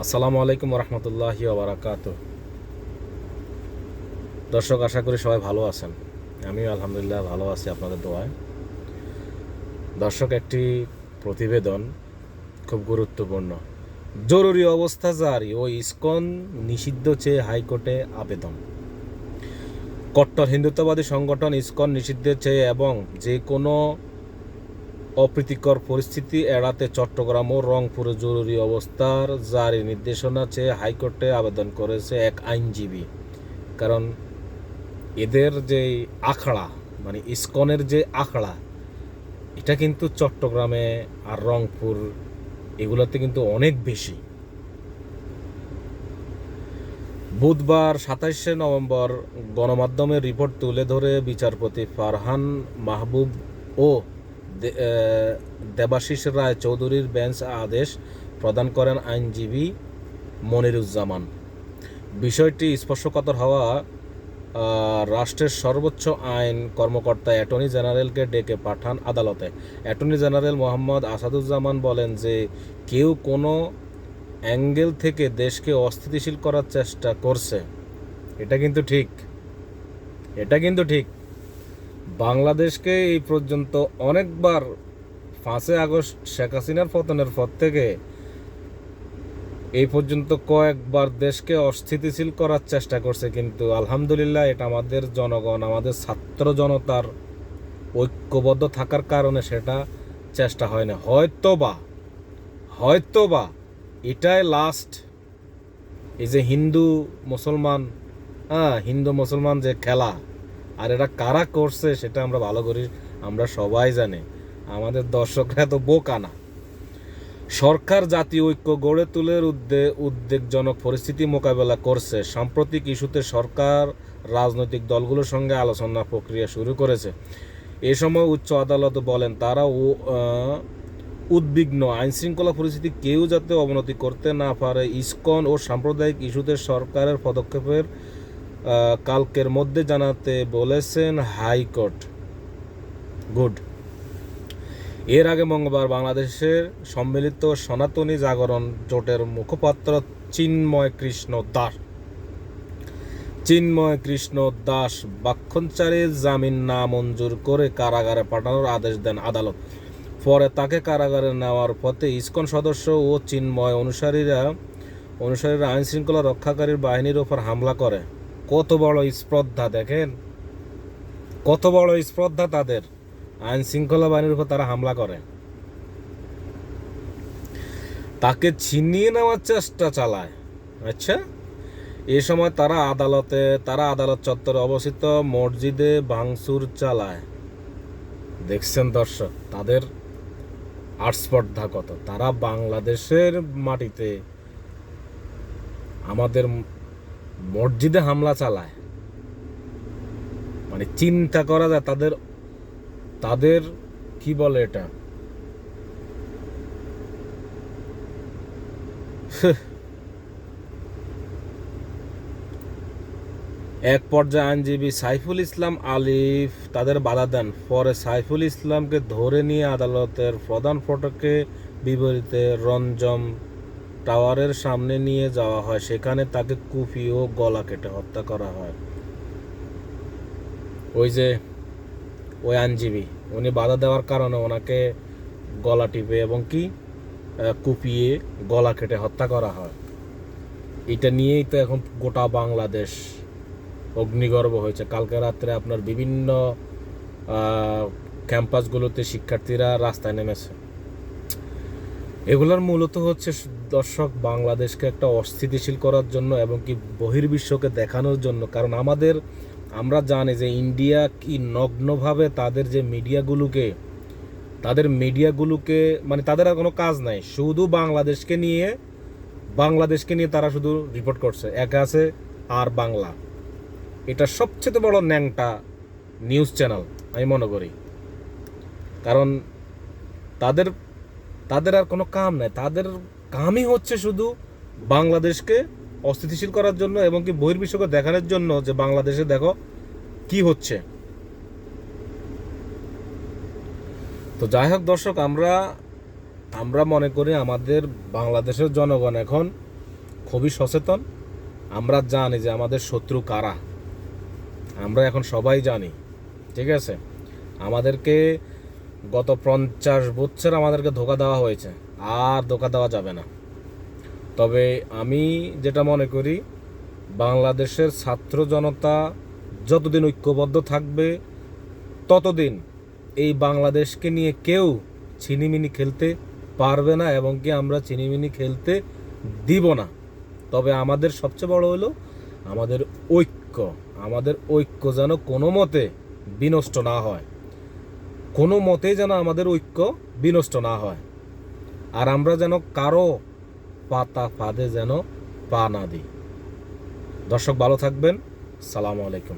আসসালামু আলাইকুম রহমতুল্লাহি ওবরাকাত। দর্শক, আশা করি সবাই ভালো আছেন। আমিও আলহামদুলিল্লাহ ভালো আছি আপনাদের দোয়ায়। দর্শক, একটি প্রতিবেদন খুব গুরুত্বপূর্ণ। জরুরি অবস্থা জারি ও ইসকন নিষিদ্ধ চেয়ে হাইকোর্টে আবেদন। কট্টর হিন্দুত্ববাদী সংগঠন ইসকন নিষিদ্ধের চেয়ে এবং যে কোনো অপ্রীতিকর পরিস্থিতি এড়াতে চট্টগ্রাম ও রংপুরে জরুরি অবস্থার জারি নির্দেশনা চেয়ে হাইকোর্টে আবেদন করেছে এক আইনজীবী। কারণ এদের যে আখড়া, মানে ইসকনের যে আখড়া, এটা কিন্তু চট্টগ্রামে আর রংপুর এগুলোতে কিন্তু অনেক বেশি। বুধবার ২৭শে নভেম্বর গণমাধ্যমের রিপোর্ট তুলে ধরে বিচারপতি ফারহান মাহবুব ও দেবাশিস রায় চৌধুরীর বেঞ্চ আদেশ প্রদান করেন আইনজীবী মনিরুজ্জামান। বিষয়টি স্পর্শকাতর হওয়া রাষ্ট্রের সর্বোচ্চ আইন কর্মকর্তা অ্যাটর্নি জেনারেলকে ডেকে পাঠান আদালতে। অ্যাটর্নি জেনারেল মোহাম্মদ আসাদুজ্জামান বলেন যে কেউ কোনো অ্যাঙ্গেল থেকে দেশকে অস্থিতিশীল করার চেষ্টা করছে। এটা কিন্তু ঠিক। বাংলাদেশকে এই পর্যন্ত অনেকবার ৫ই আগস্ট শেখ হাসিনার পতনের পর থেকে এই পর্যন্ত কয়েকবার দেশকে অস্থিতিশীল করার চেষ্টা করছে, কিন্তু আলহামদুলিল্লাহ এটা আমাদের জনগণ, আমাদের ছাত্র জনতার ঐক্যবদ্ধ থাকার কারণে সেটা চেষ্টা হয় না। হয়তোবা এটাই লাস্ট। এই যে হিন্দু মুসলমান যে খেলা, আর এটা কারা করছে সেটা আমরা ভালো করি, আমরা সবাই জানি। আমাদের দর্শকরা তো বোকা না। সরকার জাতীয় ঐক্য গড়ে তোলার উদ্বেগজনক পরিস্থিতি মোকাবেলা করছে। সাম্প্রতিক ইস্যুতে সরকার রাজনৈতিক দলগুলোর সঙ্গে আলোচনা প্রক্রিয়া শুরু করেছে। এ সময় উচ্চ আদালত বলেন তারা উদ্বিগ্ন আইনশৃঙ্খলা পরিস্থিতি কেউ যাতে অবনতি করতে না পারে। ইসকন ও সাম্প্রদায়িক ইস্যুতে সরকারের পদক্ষেপের কালকের মধ্যে জানাতে বলেছেন হাইকোর্ট। গুড। এর আগে মঙ্গলবার বাংলাদেশের সম্মিলিত সনাতনী জাগরণ জোটের মুখপাত্র চিন্ময় কৃষ্ণ দাস বাক্ষণচারীর জামিন না মঞ্জুর করে কারাগারে পাঠানোর আদেশ দেন আদালত। পরে তাকে কারাগারে নেওয়ার পথে ইসকন সদস্য ও চিন্ময় অনুসারীরা আইনশৃঙ্খলা রক্ষাকারী বাহিনীর ওপর হামলা করে। কত বড় স্পর্ধা দেখেন, কত বড় স্পর্ধা তাদের। আইন শৃঙ্খলা বাহিনীর উপর তারা হামলা করে, তাকে ছিনিয়ে নেওয়ার চেষ্টা চালায়। আচ্ছা, এ সময় তারা আদালত চত্বরে অবস্থিত মসজিদে ভাঙচুর চালায়। দেখছেন দর্শক, তাদের আস্পর্ধা কত। তারা বাংলাদেশের মাটিতে আমাদের মসজিদে হামলা চালায়, মানে চিন্তা করা যায় তাদের কি বলে এটা। এক পর্যায়ে আইনজীবী সাইফুল ইসলাম আলিফ তাদের বাধা দেন। পরে সাইফুল ইসলামকে ধরে নিয়ে আদালতের প্রধান ফটকে বিপরীতে রঞ্জম টাওয়ারের সামনে নিয়ে যাওয়া হয়। সেখানে তাকে কুপি ও গলা কেটে হত্যা করা হয়। ওই আইনজীবী উনি বাধা দেওয়ার কারণে ওনাকে গলা টিপে এবং কুপিয়ে গলা কেটে হত্যা করা হয়। এটা নিয়েই তো এখন গোটা বাংলাদেশ অগ্নিগর্ভ হয়েছে। কালকে রাত্রে আপনার বিভিন্ন ক্যাম্পাসগুলোতে শিক্ষার্থীরা রাস্তায় নেমেছে। এগুলোর মূলত হচ্ছে দর্শক বাংলাদেশকে একটা অস্থিতিশীল করার জন্য এবং বহির্বিশ্বকে দেখানোর জন্য। কারণ আমরা জানি যে ইন্ডিয়া কি নগ্নভাবে তাদের মিডিয়াগুলোকে মানে তাদের আর কোনো কাজ নাই, শুধু বাংলাদেশকে নিয়ে তারা শুধু রিপোর্ট করছে। এক আছে আর বাংলা, এটা সবচেয়ে বড় ন্যাংটা নিউজ চ্যানেল আমি মনে করি। কারণ তাদের আর কোনো কাম নাই, তাদের কামই হচ্ছে শুধু বাংলাদেশকে অস্থিতিশীল করার জন্য এবং বহির্বিশ্বকে দেখানোর জন্য যে বাংলাদেশে দেখো কি হচ্ছে। তো যাই হোক দর্শক, আমরা মনে করি আমাদের বাংলাদেশের জনগণ এখন খুবই সচেতন। আমরা জানি যে আমাদের শত্রু কারা, আমরা এখন সবাই জানি, ঠিক আছে? আমাদেরকে গত 50 বছর আমাদেরকে ধোঁকা দেওয়া হয়েছে, আর ধোঁকা দেওয়া যাবে না। তবে আমি যেটা মনে করি, বাংলাদেশের ছাত্র জনতা যতদিন ঐক্যবদ্ধ থাকবে ততদিন এই বাংলাদেশকে নিয়ে কেউ ছিনিমিনি খেলতে পারবে না, এবং কি আমরা ছিনিমিনি খেলতে দিব না। তবে আমাদের সবচেয়ে বড় হলো আমাদের ঐক্য। আমাদের ঐক্য যেন কোনো মতে বিনষ্ট না হয়, কোনো মতেই যেন আমাদের ঐক্য বিনষ্ট না হয়, আর আমরা যেন কারো পাতা ফাঁদে যেন পা না দিই। দর্শক ভালো থাকবেন। সালামু আলাইকুম।